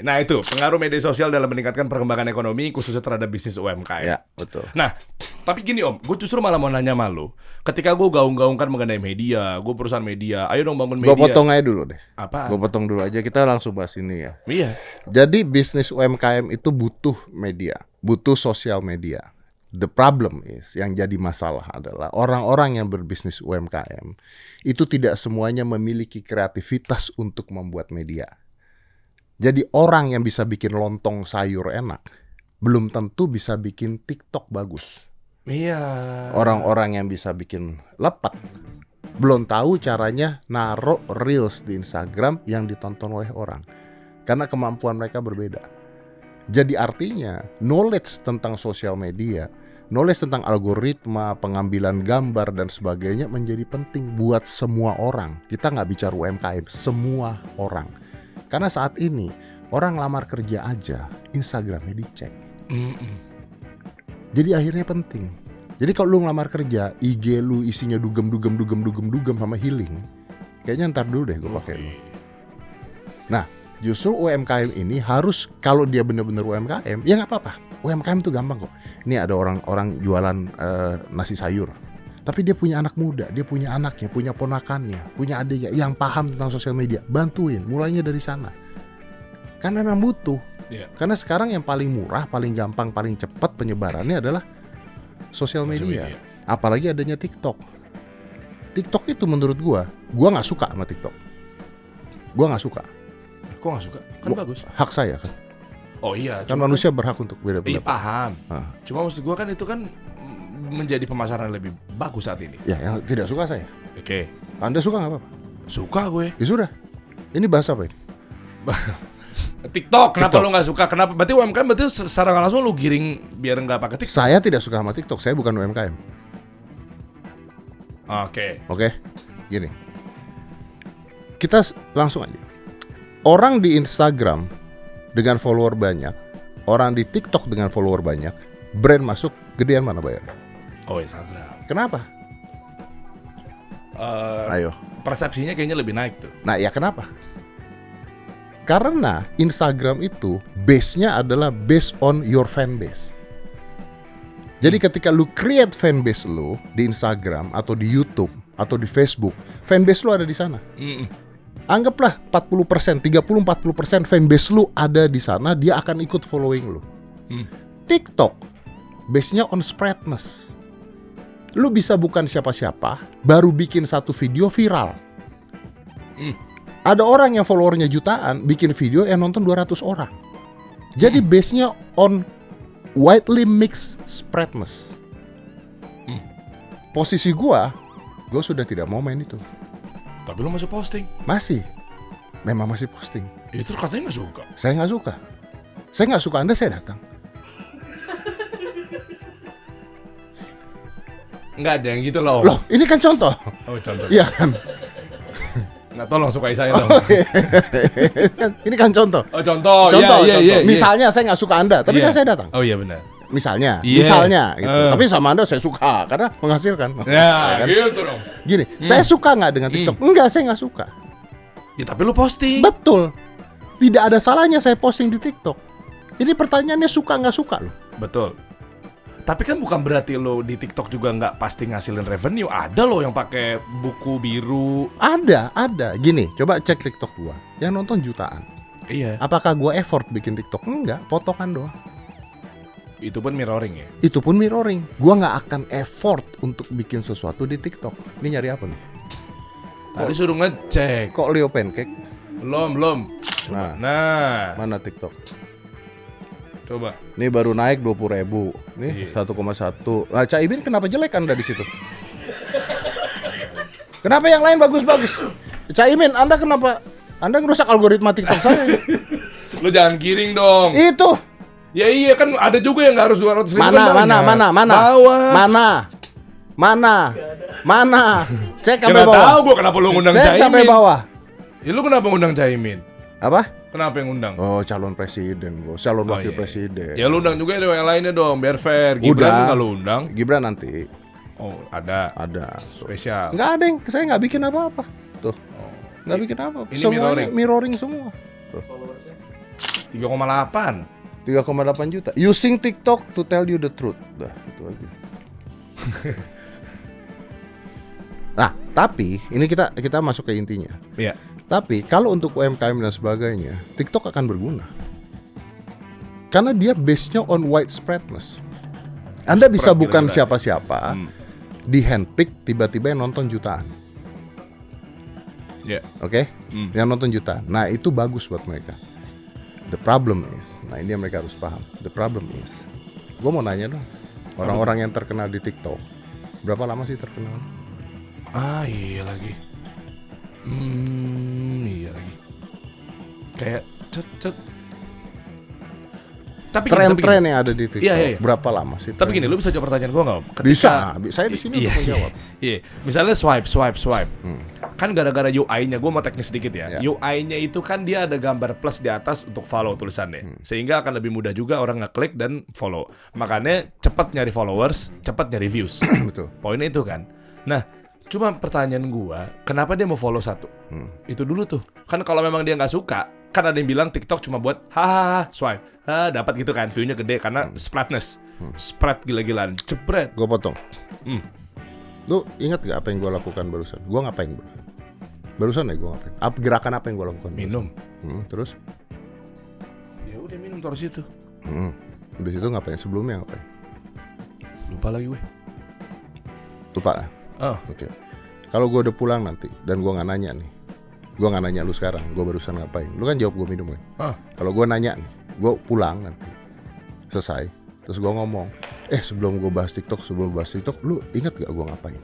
Nah itu pengaruh media sosial dalam meningkatkan perkembangan ekonomi khususnya terhadap bisnis UMKM. Ya, betul. Nah, tapi gini Om, gue justru malah mau nanya sama lu. Ketika gue gaung-gaungkan mengenai media, gue perusahaan media, ayo dong bangun media. Gue potong aja dulu deh. Apa? Gue potong dulu aja, kita langsung bahas ini ya. Iya. Jadi bisnis UMKM itu butuh media, butuh sosial media. The problem is, yang jadi masalah adalah orang-orang yang berbisnis UMKM itu tidak semuanya memiliki kreativitas untuk membuat media. Jadi orang yang bisa bikin lontong sayur enak belum tentu bisa bikin TikTok bagus. Iya. Orang-orang yang bisa bikin lepet belum tahu caranya naruh reels di Instagram yang ditonton oleh orang. Karena kemampuan mereka berbeda. Jadi artinya knowledge tentang sosial media, knowledge tentang algoritma, pengambilan gambar dan sebagainya menjadi penting buat semua orang. Kita nggak bicara UMKM, semua orang. Karena saat ini orang lamar kerja aja Instagramnya dicek. Jadi akhirnya penting. Jadi kalau lu ngelamar kerja, IG lu isinya dugem sama healing, kayaknya ntar dulu deh gue pakai lu. Nah, justru UMKM ini harus, kalau dia bener-bener UMKM, ya nggak apa-apa. UMKM itu gampang kok. Ini ada orang jualan nasi sayur. Tapi dia punya anak muda, dia punya anaknya, punya ponakannya, punya adiknya yang paham tentang sosial media. Bantuin, mulainya dari sana. Karena memang butuh. Karena sekarang yang paling murah, paling gampang, paling cepat penyebarannya adalah sosial media. Apalagi adanya TikTok. TikTok itu menurut gua nggak suka sama TikTok. Gua nggak suka. Kok nggak suka? Kan bagus. Hak saya kan. Oh iya. Kan manusia berhak untuk beda pendapat. Iya paham. Cuma maksud gua kan itu kan menjadi pemasaran lebih bagus saat ini. Ya, yang tidak suka saya. Oke. Anda suka nggak apa-apa? Suka gue. Ya sudah. Ini bahasa apa ini? TikTok. Kenapa TikTok. lo nggak suka? Kenapa? Berarti UMKM berarti secara nggak langsung lo giring biar nggak pakai TikTok. Saya tidak suka sama TikTok. Saya bukan UMKM. Oke. Gini. Kita langsung aja. Orang di Instagram dengan follower banyak, orang di TikTok dengan follower banyak, brand masuk gedean mana bayar? Oh, Instagram. Kenapa? Ayo. Persepsinya kayaknya lebih naik tuh. Nah, ya kenapa? Karena Instagram itu base-nya adalah based on your fan base. Jadi ketika lu create fan base lu di Instagram atau di YouTube atau di Facebook, fan base lu ada di sana. Anggaplah 40%, 30-40% fan base lu ada di sana, dia akan ikut following lu. TikTok base-nya on spreadness. Lu bisa bukan siapa-siapa, baru bikin satu video viral. Ada orang yang followernya jutaan, bikin video yang nonton 200 orang. Jadi base-nya on widely mixed spreadness. Posisi gua sudah tidak mau main itu. Tapi lu masih posting. Masih. Memang masih posting. Itu katanya nggak suka. Saya nggak suka. Saya nggak suka Anda, saya datang. Nggak ada yang gitu loh. Loh, ini kan contoh. Oh, contoh. Iya kan? Nggak, tolong sukai saya dong. Ini kan contoh. Oh, contoh. Contoh. Iya. Misalnya saya nggak suka Anda, tapi kan saya datang. Oh iya benar. Misalnya gitu. Tapi sama Anda saya suka karena menghasilkan. Ya, kan? gitu dong. Gini, saya suka nggak dengan TikTok? Enggak, saya nggak suka. Ya tapi lu posting. Betul. Tidak ada salahnya saya posting di TikTok. Ini pertanyaannya suka nggak suka loh. Betul. Tapi kan bukan berarti lo di TikTok juga nggak pasti ngasilin revenue. Ada lo yang pakai buku biru. Ada. Gini, coba cek TikTok gua. Yang nonton jutaan. Iya. Apakah gua effort bikin TikTok? Enggak, potongan doang. Itu pun mirroring ya? Itu pun mirroring. Gua nggak akan effort untuk bikin sesuatu di TikTok. Ini nyari apa nih? Tadi suruh ngecek. Kok Leo Pancake? Belum. Nah. Mana TikTok? Coba. Ini baru naik 20.000. Nih 1,1. Nah, Cak Imin kenapa jelek Anda di situ? Kenapa yang lain bagus-bagus? Cak Imin, Anda kenapa? Anda ngerusak algoritma TikTok saya. Lu jangan giring dong. Itu. Ya iya kan ada juga yang nggak harus 200 ribu. Mana? Cek sampai bawah. Tahu gua kenapa lu ngundang Caimin. Cek sampai bawah. Ya lu kenapa ngundang Caimin? Apa? Kenapa yang undang? Oh, calon presiden, bos. Calon wakil Iya. presiden. Ya lu undang juga deh yang lainnya dong, biar fair. Gibran Udah. kalau undang. Gibran nanti Oh, ada ada. spesial. Nggak ada yang, saya nggak bikin apa-apa. Tuh, Oh. nggak bikin apa. Ini Semuanya mirroring semua. 3,8. 3,8 juta. Using TikTok to tell you the truth. Dah, itu aja. Nah, tapi ini kita masuk ke intinya. Iya. Tapi kalau untuk UMKM dan sebagainya, TikTok akan berguna. Karena dia base-nya on widespreadness. Anda bisa Spread bukan gila-gila. siapa-siapa, di handpick tiba-tiba yang nonton jutaan. Iya. Oke? Yang nonton jutaan. Nah, itu bagus buat mereka. The problem is, nah ini yang mereka harus paham. The problem is, gue mau nanya dong, orang-orang yang terkenal di TikTok, berapa lama sih terkenal? Ah, iya lagi. Iya lagi. Kayak cet. Tapi Tren-tren yang ada di TikTok, Iya. berapa lama sih? Tapi gini, lu bisa jawab pertanyaan gua nggak? Bisa, saya di sini Iya, untuk menjawab. Iya. Misalnya swipe. Kan gara-gara UI-nya, gue mau teknis sedikit ya. Ya. UI-nya itu kan dia ada gambar plus di atas untuk follow tulisannya. Sehingga akan lebih mudah juga orang ngeklik dan follow. Makanya cepat nyari followers, cepat nyari views. Betul. Poinnya itu kan. Nah, cuma pertanyaan gua, kenapa dia mau follow satu? Itu dulu tuh. Kan kalau memang dia nggak suka, kan ada yang bilang TikTok cuma buat hahaha swipe. Dapat gitu kan, view-nya gede karena spreadness. Spread gila-gilaan, jebret. Gue potong. Hmm. Lu ingat gak apa yang gue lakukan barusan? Gue ngapain barusan ya gue ngapain? Gerakan apa yang gue lakukan? Minum. Terus? Ya udah minum taruh situ. Di situ ngapain? Sebelumnya ngapain? Lupa lagi gue. Lupa. Oh. Oke. Kalau gue udah pulang nanti dan gue nggak nanya nih, gue nggak nanya lu sekarang, gue barusan ngapain? Lu kan jawab gue minum kan? Kalau gue nanya nih, gue pulang nanti, selesai, terus gue ngomong, sebelum gue bahas TikTok, lu ingat gak gue ngapain?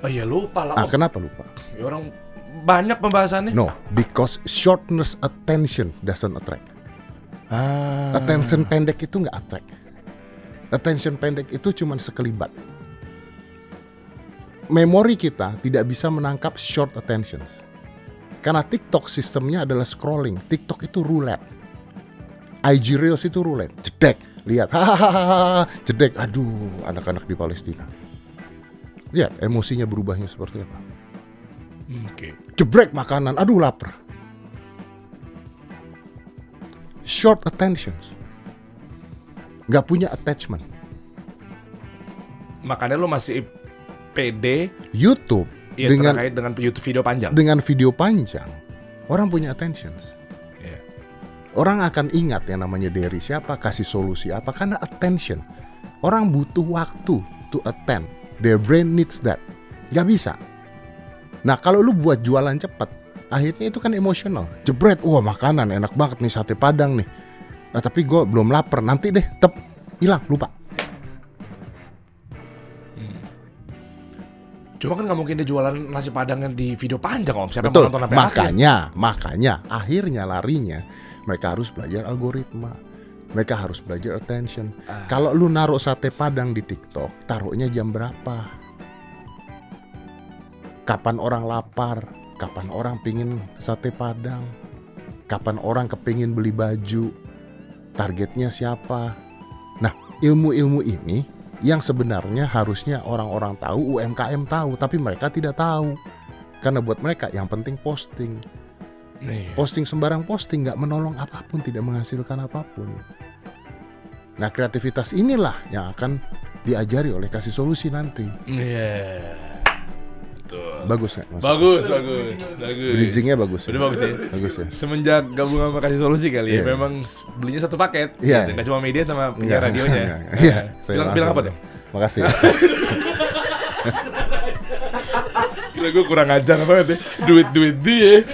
Oh iya lupa lah. Kenapa lupa? Ya orang banyak pembahasannya. No, because shortness attention doesn't attract. Attention pendek itu nggak attract. Attention pendek itu cuma sekelibat. Memori kita tidak bisa menangkap short attention. Karena TikTok sistemnya adalah scrolling. TikTok itu roulette. IG Reels itu roulette. Jedek, lihat, hahaha, jedek. Aduh, anak-anak di Palestina. Lihat emosinya berubahnya seperti apa. Oke. Jebrek makanan, aduh lapar. Short attentions. Nggak punya attachment. Makanya lo masih pede YouTube terkait dengan YouTube video panjang. Dengan video panjang, orang punya attentions. Yeah. Orang akan ingat yang namanya Derry siapa, kasih solusi apa, karena attention. Orang butuh waktu to attend. Their brain needs that. Gak bisa. Nah kalau lu buat jualan cepat, akhirnya itu kan emosional. Jebret, wah makanan enak banget nih, sate Padang nih. Tapi gue belum lapar, nanti deh, hilang, lupa. Cuma kan nggak mungkin dia jualan nasi Padang yang di video panjang om. Siapa Betul, mau nonton sampai akhir? makanya akhirnya larinya mereka harus belajar algoritma. Mereka harus belajar attention. Kalau lu naruh sate Padang di TikTok, taruhnya jam berapa? Kapan orang lapar? Kapan orang pingin sate Padang? Kapan orang kepingin beli baju? Targetnya siapa? Nah, ilmu-ilmu ini yang sebenarnya harusnya orang-orang tahu, UMKM tahu, tapi mereka tidak tahu. Karena buat mereka yang penting posting. Posting sembarang posting, nggak menolong apapun, tidak menghasilkan apapun. Nah, kreativitas inilah yang akan diajari oleh kasih solusi nanti. Iya. Betul. Bagus nggak? Mas? Bagus. Bridgingnya bagus. Udah bagus ya. Bagus ya. Semenjak gabung sama kasih solusi kali ya, Iya. memang belinya satu paket. Iya. Nggak cuma media sama penyiar Enggak, radionya. enggak. Iya, saya Bilang langsung. apa tuh? Makasih. Gila gue kurang ajar banget ya. Duit dia.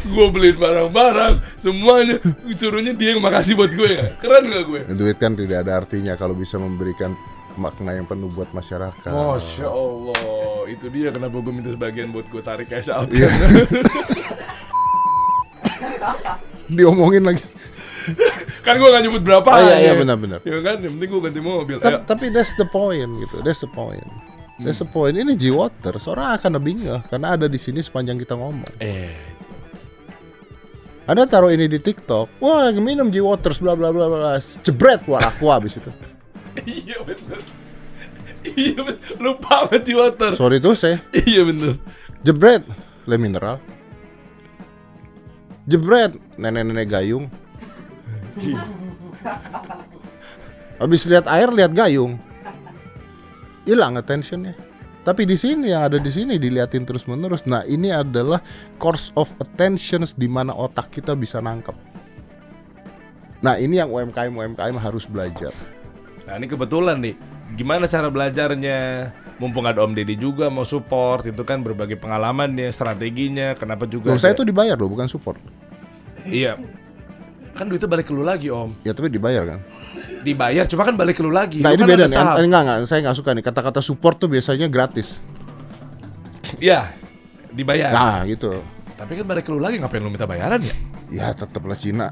Gue beliin barang-barang, semuanya suruhnya dia yang makasih buat gue ya. Keren gak gue? Duit kan tidak ada artinya kalau bisa memberikan makna yang penuh buat masyarakat. Masya Allah, itu dia kenapa gue minta sebagian buat gue tarik cash out. Iya. Diomongin lagi. Kan gue gak nyebut berapa. Iya benar-benar. Ya kan, yang penting gue ganti mobil. Tapi that's the point gitu. That's the point. That's the point. Ini G-Water, orang akan lebih ngeh karena ada di sini sepanjang kita ngomong. Anda taruh ini di TikTok, wah minum G Waters bla bla bla bla, jebret keluar aqua abis itu. Iya bener. Iya bener. Lupa sama water. Sorry tuh saya, Iya bener. jebret le mineral, jebret nenek-nenek gayung. Habis lihat air lihat gayung, hilang attentionnya. Tapi di sini yang ada di sini diliatin terus menerus. Nah ini adalah course of attentions di mana otak kita bisa nangkep. Nah ini yang UMKM harus belajar. Nah ini kebetulan nih, gimana cara belajarnya? Mumpung ada Om Deddy juga mau support, itu kan berbagai pengalaman nih, strateginya, kenapa juga Loh, saya tuh dibayar loh, bukan support. Iya, kan duitnya balik ke lu lagi Om. Ya tapi dibayar kan. Dibayar, cuma kan balik ke lu lagi. Nah Lu ini kan beda ada nih, saham. enggak, saya nggak suka nih kata-kata support tuh biasanya gratis. Iya, dibayar. Nah gitu. Tapi kan balik ke lu lagi, ngapain lu minta bayaran ya? Ya tetaplah Cina.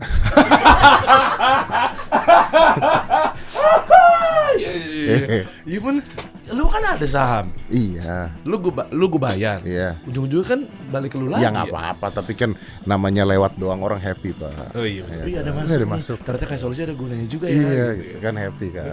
Iya, iya pun, lu kan ada saham. Iya. Lu gua bayar. Iya. Ujung-ujungnya kan balik ke lu lagi. Ya nggak apa-apa, tapi kan namanya lewat doang orang happy pak. Oh iya, Ya, iya ada kan? masuk. Ada nih. masuk. Ternyata kayak solusi ada gunanya juga ya. Iya, gitu. gitu kan happy kan.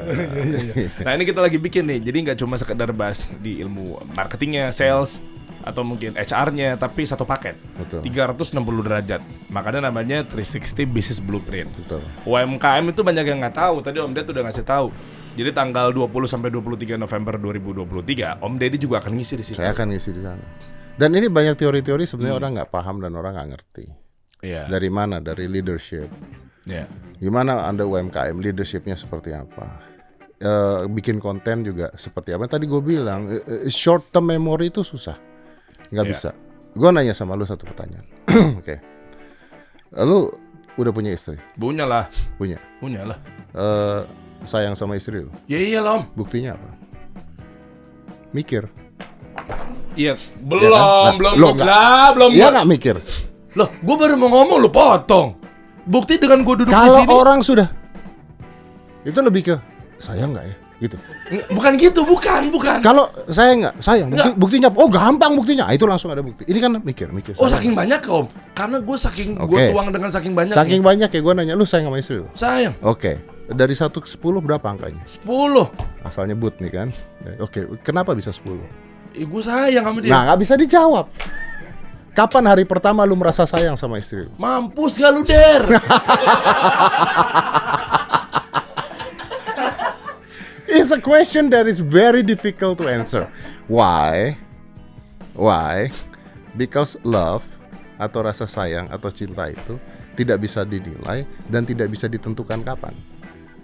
Nah ini kita lagi bikin nih, jadi nggak cuma sekedar bahas di ilmu marketingnya, sales, atau mungkin HR-nya, tapi satu paket. Betul. 360 derajat. Makanya namanya 360 Business Blueprint. Betul. UMKM itu banyak yang nggak tahu. Tadi Om Ded udah ngasih tahu. Jadi tanggal 20 sampai 23 November 2023, Om Deddy juga akan ngisi di situ. Saya akan ngisi di sana. Dan ini banyak teori-teori sebenarnya orang nggak paham dan orang nggak ngerti. Iya. Dari mana? Dari leadership. Iya. Gimana Anda UMKM, leadershipnya seperti apa? Bikin konten juga seperti apa? Tadi gue bilang, short term memory itu susah. Nggak Iya. bisa. Gue nanya sama lu satu pertanyaan. Oke. Lu udah punya istri? Punya lah. Punya. Punya lah. Sayang sama istri lu? Ya iyalah Om. Buktinya apa? Mikir. Iya, belum, Ya kan? Nah, belum, lo belum, nggak- lah, belum. Iya nggak mikir? Loh, gue baru mau ngomong, lu potong. Bukti dengan gue duduk di Kalau sini. orang sudah, itu lebih ke sayang nggak ya? Gitu. Bukan gitu, bukan. Kalau sayang nggak, sayang. Nggak. Buktinya, oh gampang buktinya. Ah, itu langsung ada bukti. Ini kan mikir. Oh, sayang. saking banyak Om. Karena gue gue Oke. tuang dengan saking banyak. Saking banyak ya gue nanya, lu sayang sama istri lu? Sayang. Oke. Dari 1 ke 10 berapa angkanya? 10. Asal nyebut nih kan. Oke, kenapa bisa 10? Gue sayang sama dia. Nah, nggak bisa dijawab. Kapan hari pertama lu merasa sayang sama istri lu? Mampus gak lu, Der? It's a question that is very difficult to answer. Why? Because love atau rasa sayang atau cinta itu tidak bisa dinilai dan tidak bisa ditentukan kapan.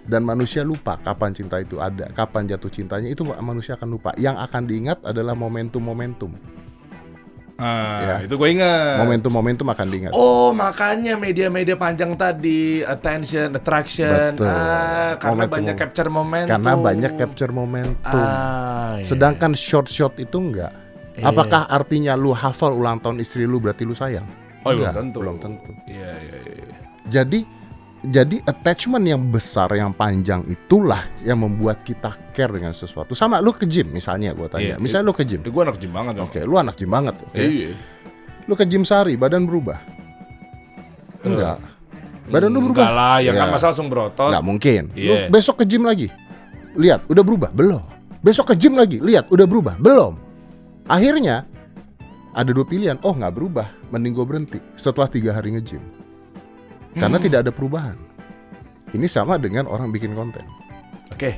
Dan manusia lupa kapan cinta itu ada, kapan jatuh cintanya, itu manusia akan lupa. Yang akan diingat adalah momentum-momentum. Ya. Itu gue ingat. Momentum-momentum akan diingat. Oh, makanya media-media panjang tadi, attention, attraction. Betul. Karena Momentum. banyak capture momentum. Karena banyak capture momentum. Iya. Sedangkan short itu enggak. Iya. Apakah artinya lu hafal ulang tahun istri lu berarti lu sayang? Oh, belum Enggak, tentu. belum tentu. Iya. Jadi attachment yang besar, yang panjang itulah yang membuat kita care dengan sesuatu. Sama lu ke gym misalnya, gue tanya. Iya. Misalnya lu ke gym. Gue anak gym banget. Om. Oke, lu anak gym banget. Oke. Iya. Lu ke gym sehari, badan berubah? Enggak. Badan lu berubah? Enggak lah, ya kan Ya. masa langsung berotot. Enggak mungkin. Lu Iya. besok ke gym lagi. Lihat, udah berubah? Belum. Besok ke gym lagi. Lihat, udah berubah? Belum. Akhirnya ada dua pilihan. Oh, nggak berubah. Mending gue berhenti setelah 3 hari nge-gym. Karena tidak ada perubahan. Ini sama dengan orang bikin konten. Oke.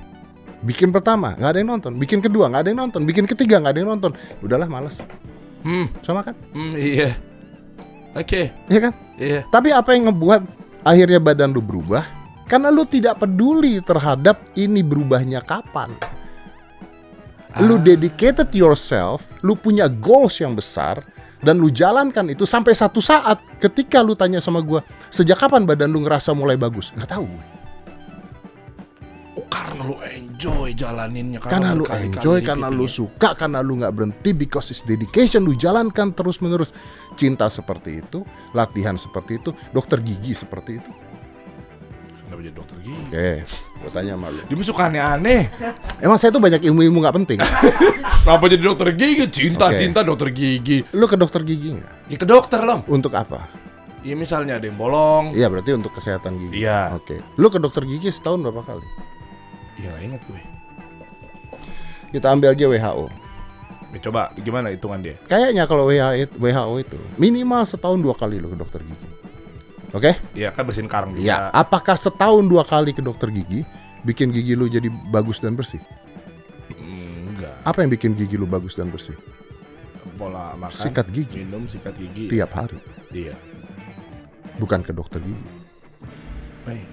Bikin pertama, nggak ada yang nonton. Bikin kedua, nggak ada yang nonton. Bikin ketiga, nggak ada yang nonton. Udahlah, malas. Sama kan? Iya. Oke. Iya kan? Iya. Tapi apa yang ngebuat akhirnya badan lu berubah? Karena lu tidak peduli terhadap ini berubahnya kapan. Lu dedicated yourself, lu punya goals yang besar, dan lu jalankan itu sampai satu saat ketika lu tanya sama gua, sejak kapan badan lu ngerasa mulai bagus? Nggak tahu. Oh, karena lu enjoy jalaninnya. Karena lu berkali-kali enjoy, karena gitu lu ya. suka, karena lu nggak berhenti, because it's dedication, lu jalankan terus menerus. Cinta seperti itu, latihan seperti itu, dokter gigi seperti itu. Kenapa jadi dokter gigi? Oke, gua tanya sama lu. Dia suka aneh-aneh. Emang saya tuh banyak ilmu-ilmu nggak penting. Kenapa jadi dokter gigi? Oke. Cinta dokter gigi. Lu ke dokter gigi nggak? Ya ke dokter loh. Untuk apa? Iya misalnya ada yang bolong. Iya, berarti untuk kesehatan gigi. Iya. Oke. Lu ke dokter gigi setahun berapa kali? Iya gak inget gue. Kita ambil aja WHO. Ya, coba gimana hitungan dia? Kayaknya kalau WHO itu minimal setahun 2 kali lu ke dokter gigi. Oke? Iya kan bersihin karang juga. Iya. Apakah setahun 2 kali ke dokter gigi bikin gigi lu jadi bagus dan bersih? Enggak. Apa yang bikin gigi lu bagus dan bersih? Pola makan, Sikat gigi. minum, sikat gigi. Tiap hari. Iya. Bukan ke dokter gigi. Baik.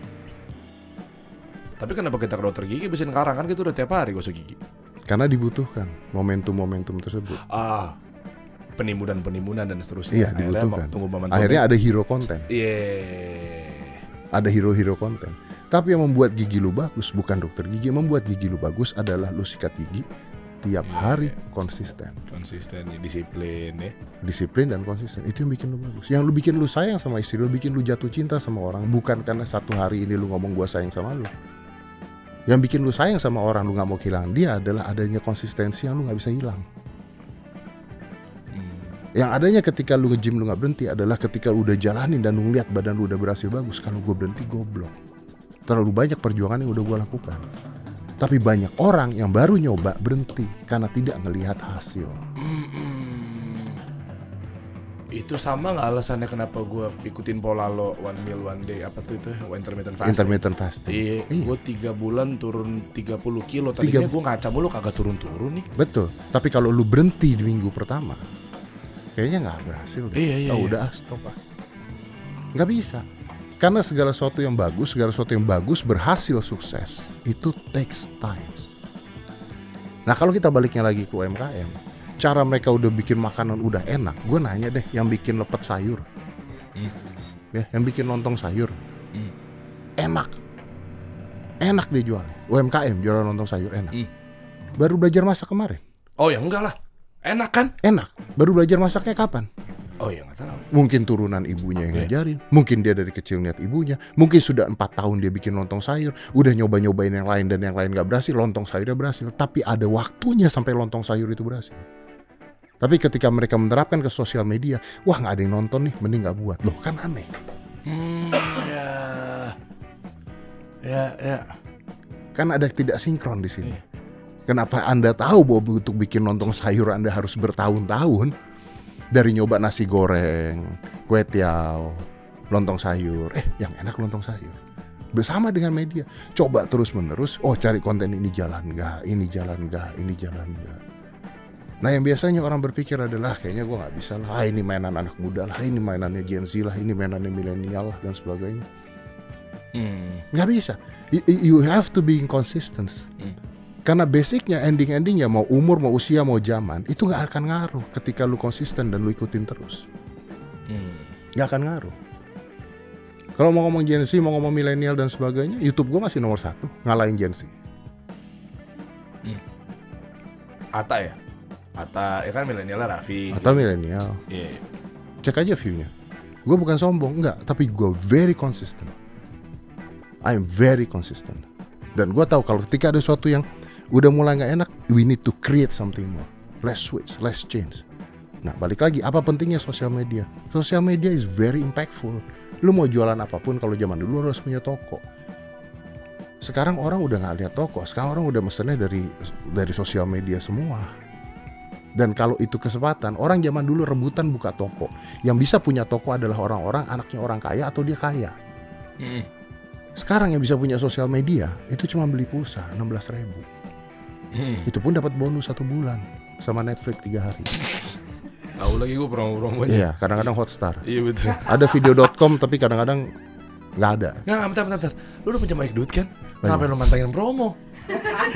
Tapi kenapa kita ke dokter gigi bersihin karang, kan kita udah tiap hari gosok gigi. Karena dibutuhkan momentum-momentum tersebut. Penimbunan dan seterusnya. Iya, dibutuhkan. Tunggu Akhirnya ada hero konten. Iya. Ada hero konten. Tapi yang membuat gigi lu bagus bukan dokter gigi. Yang membuat gigi lu bagus adalah lu sikat gigi tiap hari konsisten. Konsisten, ya, disiplin ya. Disiplin dan konsisten. Itu yang bikin lu bagus. Yang lu bikin lu sayang sama istri lu, bikin lu jatuh cinta sama orang, bukan karena satu hari ini lu ngomong gua sayang sama lu. Yang bikin lu sayang sama orang, lu gak mau kehilangan dia adalah adanya konsistensi yang lu gak bisa hilang. Yang adanya ketika lu nge-gym lu gak berhenti adalah ketika lu udah jalanin dan lu ngeliat badan lu udah berhasil bagus. Kalau gue berhenti goblok. Terlalu banyak perjuangan yang udah gue lakukan. Tapi banyak orang yang baru nyoba berhenti karena tidak ngelihat hasil. Itu sama gak alasannya kenapa gue ikutin pola lo one meal one day, apa tuh itu, intermittent fasting? Intermittent fasting. Iya. Gue 3 bulan turun 30 kilo. Tadinya gue ngaca mulu kagak turun-turun nih. Betul. Tapi kalau lu berhenti di minggu pertama, kayaknya gak berhasil deh. Iya. Udah stop ah. Gak bisa. Karena segala sesuatu yang bagus berhasil sukses, itu takes time. Nah kalau kita baliknya lagi ke UMKM, cara mereka udah bikin makanan udah enak. Gue nanya deh, yang bikin lepet sayur, ya, yang bikin lontong sayur, enak dia jual. UMKM jualan lontong sayur enak. Baru belajar masak kemarin. Oh ya enggak lah, enak kan? Enak. Baru belajar masaknya kapan? Oh ya nggak tahu. Mungkin turunan ibunya yang ngajarin. Mungkin dia dari kecil lihat ibunya. Mungkin sudah 4 tahun dia bikin lontong sayur. Udah nyobain yang lain dan yang lain gak berhasil. Lontong sayurnya berhasil. Tapi ada waktunya sampai lontong sayur itu berhasil. Tapi ketika mereka menerapkan ke sosial media, wah gak ada yang nonton nih, mending gak buat. Loh kan aneh. Ya. Kan ada tidak sinkron di sini. Kenapa Anda tahu bahwa untuk bikin lontong sayur Anda harus bertahun-tahun? Dari nyoba nasi goreng, kue tiaw, lontong sayur. Yang enak lontong sayur. Bersama dengan media. Coba terus-menerus, cari konten ini jalan gak, ini jalan gak. Nah yang biasanya orang berpikir adalah kayaknya gue gak bisa lah, ini mainan anak muda lah, ini mainannya Gen Z lah, ini mainannya milenial lah dan sebagainya. Gak bisa. You have to be consistent. Karena basicnya ending-endingnya mau umur, mau usia, mau zaman, itu gak akan ngaruh ketika lu konsisten dan lu ikutin terus. Gak akan ngaruh. Kalau mau ngomong Gen Z, mau ngomong milenial dan sebagainya, YouTube gue masih nomor 1, ngalahin Gen Z. Atta ya? Atta, ya kan milenialnya Raffi. Atau milenial. Iya. Cek aja view-nya. Gue bukan sombong, enggak, tapi gue very consistent. I am very consistent. Dan gue tahu kalau ketika ada sesuatu yang udah mulai gak enak, we need to create something more. Let's switch, let's change. Nah balik lagi, apa pentingnya sosial media? Sosial media is very impactful. Lu mau jualan apapun, kalau zaman dulu harus punya toko. Sekarang orang udah gak lihat toko, sekarang orang udah mesennya dari sosial media semua. Dan kalau itu kesempatan, orang zaman dulu rebutan buka toko. Yang bisa punya toko adalah orang-orang, anaknya orang kaya atau dia kaya. Sekarang yang bisa punya sosial media, itu cuma beli pulsa 16.000. Itu pun dapat bonus 1 bulan sama Netflix 3 hari. Tahu lagi gue promo-promonya. Iya, kadang-kadang Hotstar. Iya betul. Ada video.com tapi kadang-kadang nggak ada. Nggak, bentar. Lu udah punya banyak duit kan? Ngapain lu mantengin promo?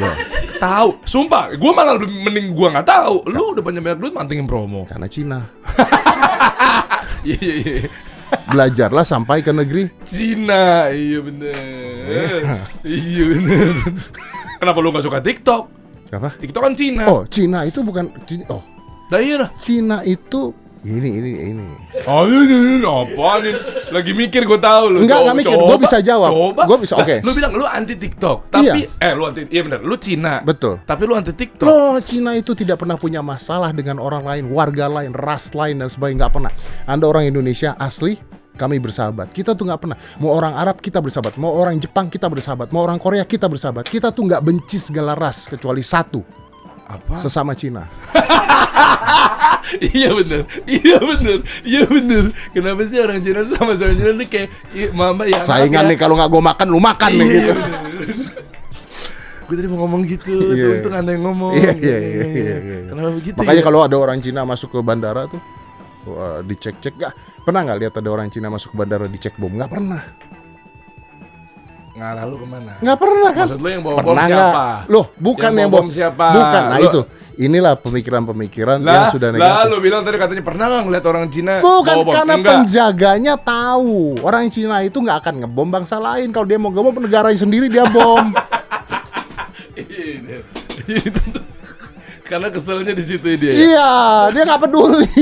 Ya. Tahu, sumpah, gue malah mending gue nggak tahu. Lu udah punya banyak duit mantengin promo. Karena Cina. Iya. Belajarlah sampai ke negeri Cina, iya bener. Iya bener. Kenapa lu nggak suka TikTok? Apa? TikTok kan Cina. Oh, Cina itu bukan. Daerah. Cina itu ini. Oh, ini apa nih? Lagi mikir, gue tahu lu. Enggak mikir, gue bisa jawab. Gue bisa, oke. Lu bilang lu anti TikTok, tapi lu anti, iya benar, lu Cina. Betul. Tapi lu anti TikTok. Loh, Cina itu tidak pernah punya masalah dengan orang lain, warga lain, ras lain dan sebagainya, nggak pernah. Anda orang Indonesia asli, kami bersahabat. Kita tuh nggak pernah. Mau orang Arab kita bersahabat, mau orang Jepang kita bersahabat, mau orang Korea kita bersahabat. Kita tuh nggak benci segala ras kecuali satu, Apa? sesama Cina. Iya bener. Kenapa sih orang Cina sama Cina tuh kayak mama ya? Saingan nih, kalau nggak gue makan, lu makan nih gitu. Gue tadi mau ngomong gitu, Iya. untung anda yang ngomong. Iya. Kenapa begitu? Makanya ya? kalau ada orang Cina masuk ke bandara tuh, dicek-cek. Pernah nggak lihat ada orang Cina masuk ke bandara dicek bom? Nggak pernah. Ngarah lu kemana? Nggak pernah kan? Maksud lu yang bawa bom Pernah siapa? nggak? Loh, bukan yang bawa bom siapa? Bukan. Nah Lu- itu, inilah pemikiran-pemikiran yang sudah Lah, negatif. lu bilang tadi katanya pernah nggak ngeliat orang Cina Bukan, bawa bom? karena Enggak. penjaganya tahu orang Cina itu nggak akan ngebom bangsa lain. Kalau dia mau ngebom negaranya sendiri dia bom. Karena keselnya di situ dia. Iya, dia nggak peduli.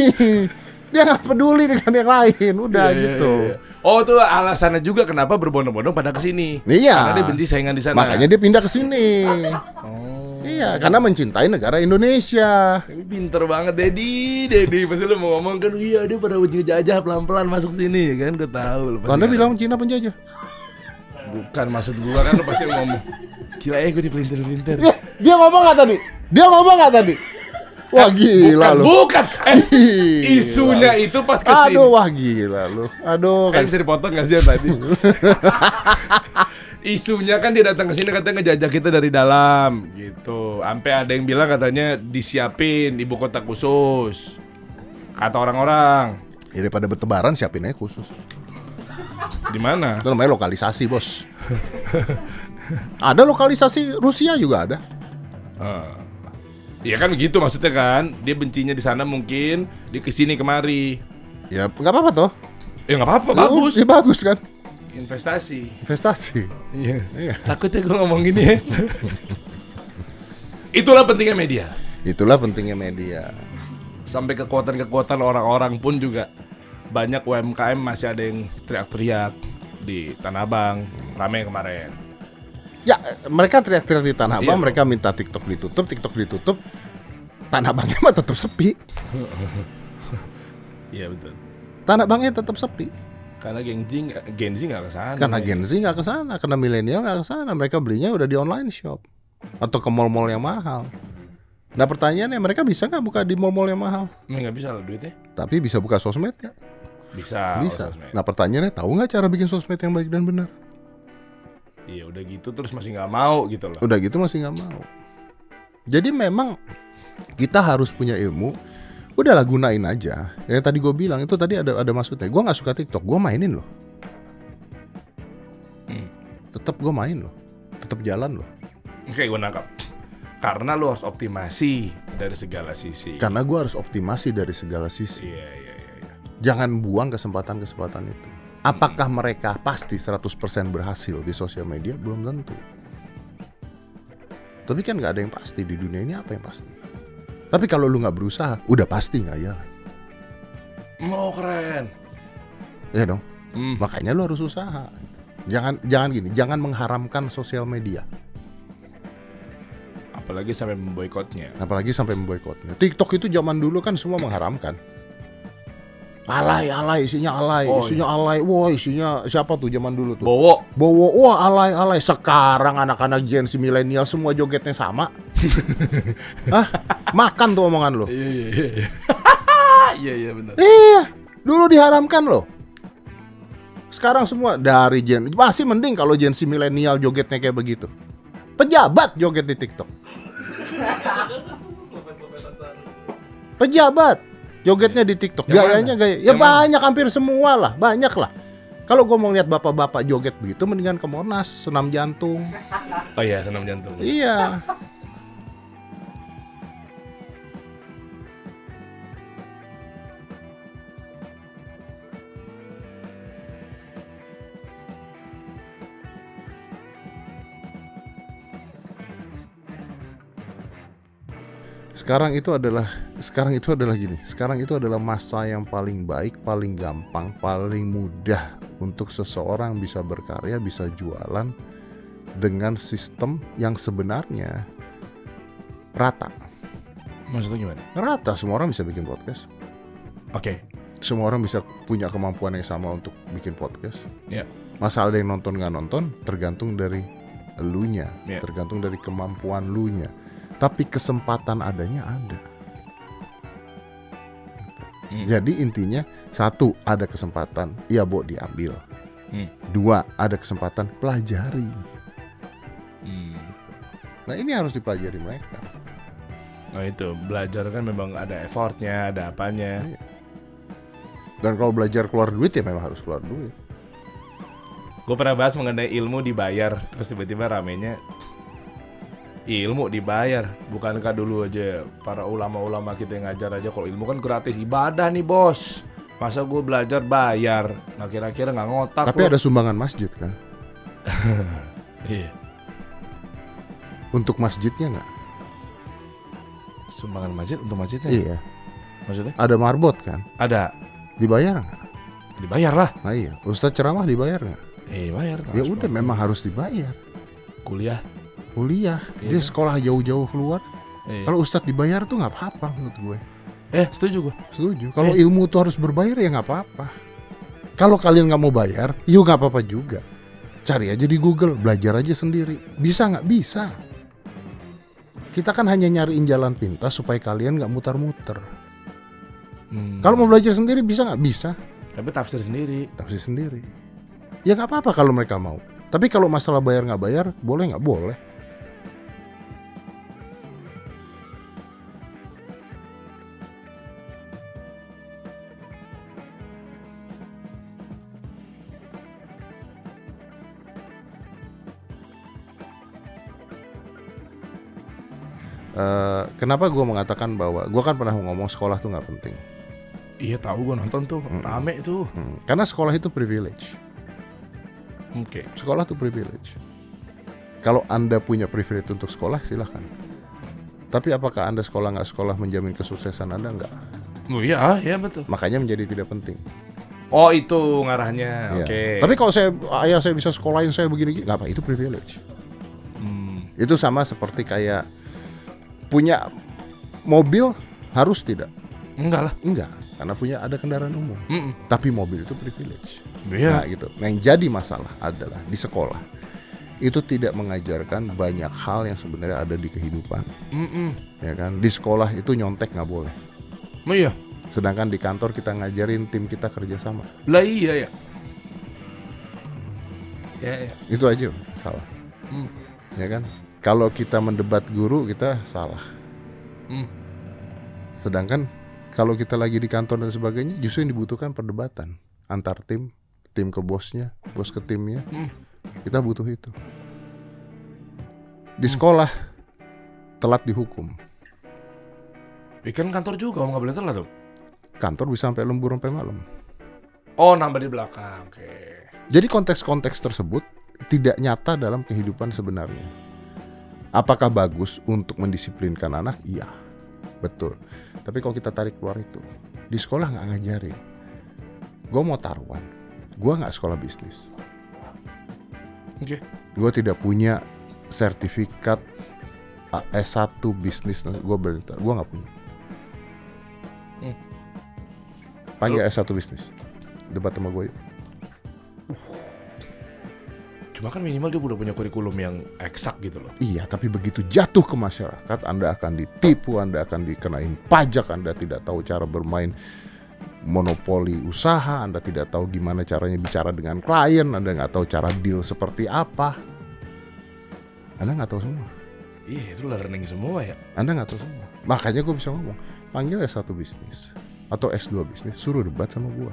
Dia nggak peduli dengan yang lain. Udah Iya, gitu. iya. Oh, itu alasannya juga kenapa berbondong-bondong pada kesini. Iya. Karena dia benci saingan di sana. Makanya dia pindah ke sini. Oh. Iya, karena mencintai negara Indonesia. Tapi pinter banget Dedi. Pasti lu mau ngomong kan, iya dia pada jajah pelan-pelan masuk sini kan, gue tahu. Lu pasti Anda kan. bilang Cina penjajah. Bukan maksud gua kan, lu pasti ngomong. Gila gue dipelintir-pelintir. Dia ngomong nggak tadi? Dia ngomong nggak tadi? Wah gila lu. Bukan. Gila. Isunya itu pas kesini. Aduh, wah gila lu. Aduh, Kan bisa dipotong gak sih yang tadi? Isunya kan dia datang ke sini katanya ngejajah kita dari dalam gitu. Sampai ada yang bilang katanya disiapin ibu kota khusus. Kata orang-orang. ya daripada bertebaran siapin aja khusus. Di mana? Itu namanya lokalisasi, Bos. Ada lokalisasi Rusia juga ada. Ya kan begitu maksudnya kan. Dia bencinya di sana mungkin, dia kesini kemari. Ya nggak apa-apa toh. Ya nggak apa-apa, bagus. Ya, bagus kan. Investasi. Investasi. Iya. Takut ya gue ngomong gini ya. Itulah pentingnya media. Itulah pentingnya media. Sampai kekuatan-kekuatan orang-orang pun juga banyak UMKM masih ada yang teriak-teriak di Tanah Abang, rame kemarin. Ya, mereka teriak-teriak di Tanah Abang, Iya. mereka minta TikTok ditutup. Tanah Abangnya mah tetap sepi. Iya betul. Tanah Abangnya tetap sepi. Karena Gen Z nggak kesana. Karena Gen Z nggak ke sana, karena milenial nggak ke sana. Mereka belinya udah di online shop atau ke mall-mall yang mahal. Nah pertanyaannya, mereka bisa nggak buka di mall-mall yang mahal? Nggak bisa lah duitnya. Tapi bisa buka sosmed ya? Bisa. Bisa. sosmed. Nah pertanyaannya, tahu nggak cara bikin sosmed yang baik dan benar? Iya udah gitu terus masih nggak mau gitu loh. Udah gitu masih nggak mau. Jadi memang kita harus punya ilmu. Udahlah gunain aja. Ya tadi gue bilang itu tadi ada maksudnya. Gue nggak suka TikTok, gue mainin loh. Tetap gue main loh. Tetap jalan loh. Oke, gue nangkap. Karena lu harus optimasi dari segala sisi. Karena gue harus optimasi dari segala sisi. Iya. Jangan buang kesempatan-kesempatan itu. Apakah mereka pasti 100% berhasil di sosial media? Belum tentu. Tapi kan nggak ada yang pasti di dunia ini. Apa yang pasti? Tapi kalau lu nggak berusaha, udah pasti nggak ya? Mau keren. Ya dong. Makanya lu harus usaha. Jangan gini. Jangan mengharamkan sosial media. Apalagi sampai memboikotnya. Apalagi sampai memboikotnya. TikTok itu zaman dulu kan semua mengharamkan. Alay, isinya alay, Oh, isinya alay. Wah, isinya siapa tuh zaman dulu tuh? Bowo. Wah, alay. Sekarang anak-anak Gen Z milenial semua jogetnya sama. Hah? Makan tuh omongan lo. Iya. Iya benar. Iya, dulu diharamkan loh. Sekarang semua dari masih mending kalau Gen Z milenial jogetnya kayak begitu. Pejabat joget di TikTok. Pejabat jogetnya di TikTok. Yang Gayanya mana? gaya. Ya Yang mana? banyak, hampir semua lah, banyak lah. Kalau gue mau lihat bapak-bapak joget begitu, mendingan ke Monas, senam jantung. Oh iya, senam jantung. Iya. Sekarang itu adalah gini. Sekarang itu adalah masa yang paling baik, paling gampang, paling mudah untuk seseorang bisa berkarya, bisa jualan dengan sistem yang sebenarnya rata. Maksudnya gimana? Rata, semua orang bisa bikin podcast. Oke. semua orang bisa punya kemampuan yang sama untuk bikin podcast. Ya. Masalah ada yang nonton nggak nonton tergantung dari elunya, Ya. tergantung dari kemampuan lunya. Tapi kesempatan adanya ada. Jadi intinya satu, ada kesempatan, ya Bo, diambil. Dua, ada kesempatan, pelajari. Nah ini harus dipelajari mereka. Nah itu, belajar kan memang ada effortnya, ada apanya. Dan kalau belajar keluar duit ya memang harus keluar duit. Gue pernah bahas mengenai ilmu dibayar, terus tiba-tiba ramenya ilmu dibayar. Bukankah dulu aja para ulama-ulama kita yang ngajar aja kalau ilmu kan gratis, ibadah nih bos. Masa gue belajar bayar? Nah kira-kira nggak ngotak. Tapi ada sumbangan masjid kan? Iya. Untuk masjidnya nggak? Sumbangan masjid untuk masjidnya? Iya. Maksudnya? Ada marbot kan? Ada. Dibayar nggak? Dibayar lah. Nah iya. Ustadz ceramah dibayar nggak? Bayar. Ya udah, memang harus dibayar. Kuliah. Kuliah, Iya. dia sekolah jauh-jauh keluar. Iya. Kalau ustadz dibayar tuh nggak apa-apa menurut gue. Setuju gue. Setuju. Kalau ilmu tuh harus berbayar ya nggak apa-apa. Kalau kalian nggak mau bayar, yuk nggak apa-apa juga. Cari aja di Google, belajar aja sendiri. Bisa nggak? Bisa. Kita kan hanya nyariin jalan pintas supaya kalian nggak muter-muter. Kalau mau belajar sendiri bisa nggak? Bisa. Tapi tafsir sendiri. Tafsir sendiri. Ya nggak apa-apa kalau mereka mau. Tapi kalau masalah bayar nggak bayar, boleh nggak? Boleh. Kenapa gue mengatakan bahwa gue kan pernah ngomong sekolah tuh nggak penting. Iya tahu, gue nonton tuh, rame tuh. Karena sekolah itu privilege. Oke. Sekolah tuh privilege. Kalau Anda punya privilege untuk sekolah, silahkan. Tapi apakah Anda sekolah nggak sekolah menjamin kesuksesan Anda? Nggak. Oh iya betul. Makanya menjadi tidak penting. Oh itu ngarahnya. Ya. Oke. Tapi kalau ayah saya bisa sekolahin saya begini, nggak apa, itu privilege. Itu sama seperti kayak punya mobil harus tidak? Enggak lah. Enggak, karena ada kendaraan umum. Tapi mobil itu privilege. Iya. Nah gitu. Nah yang jadi masalah adalah di sekolah itu tidak mengajarkan banyak hal yang sebenarnya ada di kehidupan. Ya kan? Di sekolah itu nyontek nggak boleh. Oh iya. Sedangkan di kantor kita ngajarin tim kita kerjasama. Lah iya ya. Ya. Itu aja salah. Ya kan? Kalau kita mendebat guru kita salah. Sedangkan kalau kita lagi di kantor dan sebagainya, justru yang dibutuhkan perdebatan antar tim ke bosnya, bos ke timnya. Kita butuh itu. Di sekolah telat dihukum. Bikin kantor juga nggak boleh telat dong. Kantor bisa sampai lembur sampai malam. Oh nambah di belakang. Oke. Jadi konteks-konteks tersebut tidak nyata dalam kehidupan sebenarnya. Apakah bagus untuk mendisiplinkan anak? Iya, betul. Tapi kalau kita tarik keluar itu, di sekolah nggak ngajarin. Gue mau taruhan, gue nggak sekolah bisnis. Oke. Gue tidak punya sertifikat S1 bisnis. Gue nggak punya. Panggil S1 bisnis. Debat sama gue yuk. Cuma kan minimal dia udah punya kurikulum yang eksak gitu loh. Iya, tapi begitu jatuh ke masyarakat, Anda akan ditipu, Anda akan dikenain pajak, Anda tidak tahu cara bermain monopoli usaha, Anda tidak tahu gimana caranya bicara dengan klien, Anda nggak tahu cara deal seperti apa. Anda nggak tahu semua. Iya, itu learning semua ya. Anda nggak tahu semua. Makanya gue bisa ngomong, panggil S1 bisnis atau S2 bisnis, suruh debat sama gue.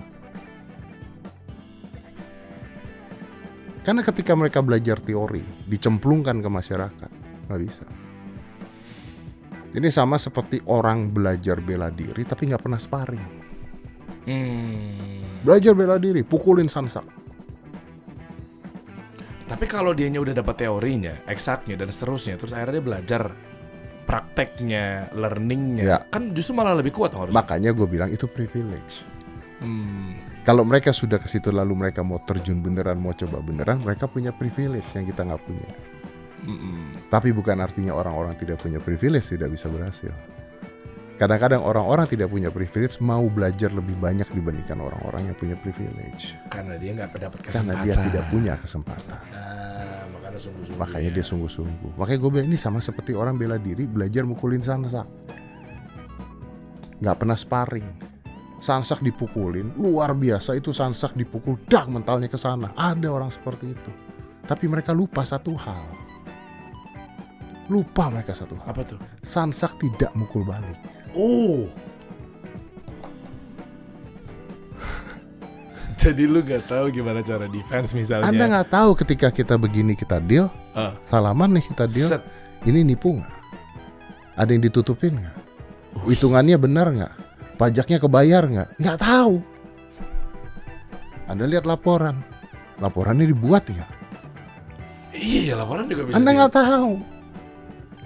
Karena ketika mereka belajar teori, dicemplungkan ke masyarakat, nggak bisa. Ini sama seperti orang belajar bela diri tapi nggak pernah sparring. Belajar bela diri, pukulin sansak. Tapi kalau dianya udah dapat teorinya, eksaknya dan seterusnya, terus akhirnya dia belajar prakteknya, learningnya, Ya. kan justru malah lebih kuat harus. Makanya gue bilang itu privilege. Kalau mereka sudah ke situ lalu mereka mau terjun beneran, mau coba beneran, mereka punya privilege yang kita nggak punya. Tapi bukan artinya orang-orang tidak punya privilege tidak bisa berhasil. Kadang-kadang orang-orang tidak punya privilege mau belajar lebih banyak dibandingkan orang-orang yang punya privilege. Karena dia nggak dapat kesempatan. Karena dia tidak punya kesempatan. Makanya sungguh-sungguh. Makanya dia sungguh-sungguh. Makanya gue bilang ini sama seperti orang bela diri belajar mukulin sansak. Nggak pernah sparring. Sansak dipukulin, luar biasa itu sansak dipukul, dak mentalnya ke sana. Ada orang seperti itu. Tapi mereka lupa satu hal. Lupa mereka satu hal. Apa tuh? Sansak tidak mukul balik. Oh. Jadi lu gak tahu gimana cara defense misalnya. Anda nggak tahu ketika kita begini kita deal, salaman nih kita deal. Set. Ini nipu nggak? Ada yang ditutupin nggak? Hitungannya benar nggak? Pajaknya kebayar nggak? Nggak tahu. Anda lihat laporan, laporannya dibuat ya. Iya, laporan juga bisa. Anda nggak tahu.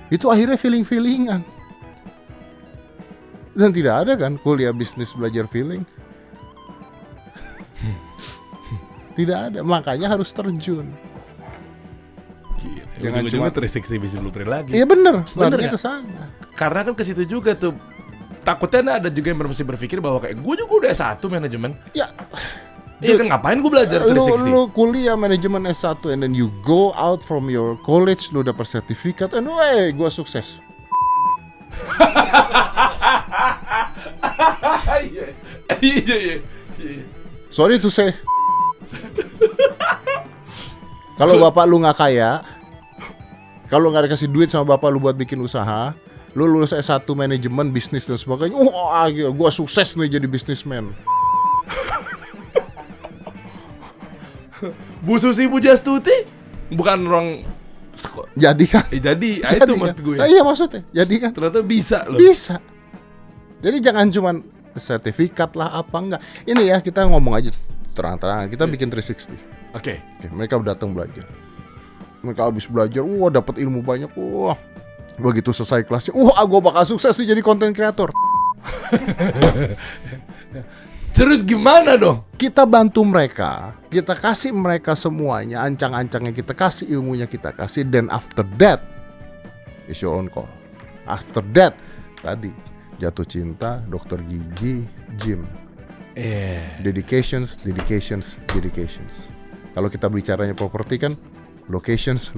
Itu akhirnya feeling-feelingan. Dan tidak ada kan kuliah bisnis belajar feeling. Tidak ada, makanya harus terjun. Gila, Jangan ujung-ujungnya cuma 360 Business Blueprint lagi. Iya bener Bener larinya ya? ke sana. Karena kan ke situ juga tuh. Takutnya ada juga yang mesti berpikir bahwa kayak gue juga udah S1 manajemen. Ya, Iya kan ngapain gue belajar 360? lu kuliah manajemen S1 and then you go out from your college, lu dapet sertifikat, and gue sukses. Iya. Sorry to say. Kalau bapak lu nggak kaya, kalau nggak dikasih duit sama bapak lu buat bikin usaha, lu lulus S1 manajemen bisnis dan sebagainya, wah gua sukses nih jadi bisnismen. Bu Susi Pujastuti bukan orang Jadi kan? jadi Jadi itu kan? maksud gue. Nah, iya maksudnya, jadi kan? Ternyata bisa loh. Bisa. Jadi jangan cuman sertifikat lah apa enggak. Ini ya kita ngomong aja terang-terangan, kita bikin 360. Oke. Oke, mereka datang belajar. Mereka habis belajar, wah dapat ilmu banyak, wah. Begitu selesai kelasnya, wah gua bakal sukses sih jadi content creator. Terus gimana dong? Kita bantu mereka, kita kasih mereka semuanya, ancang-ancangnya kita kasih, ilmunya kita kasih, then after that is your own call. After that, tadi jatuh cinta, dokter gigi, gym. Dedications. Kalau kita bicaranya properti kan locations.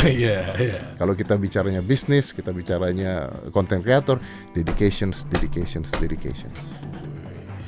Iya. Kalau kita bicaranya bisnis, kita bicaranya content creator, dedications.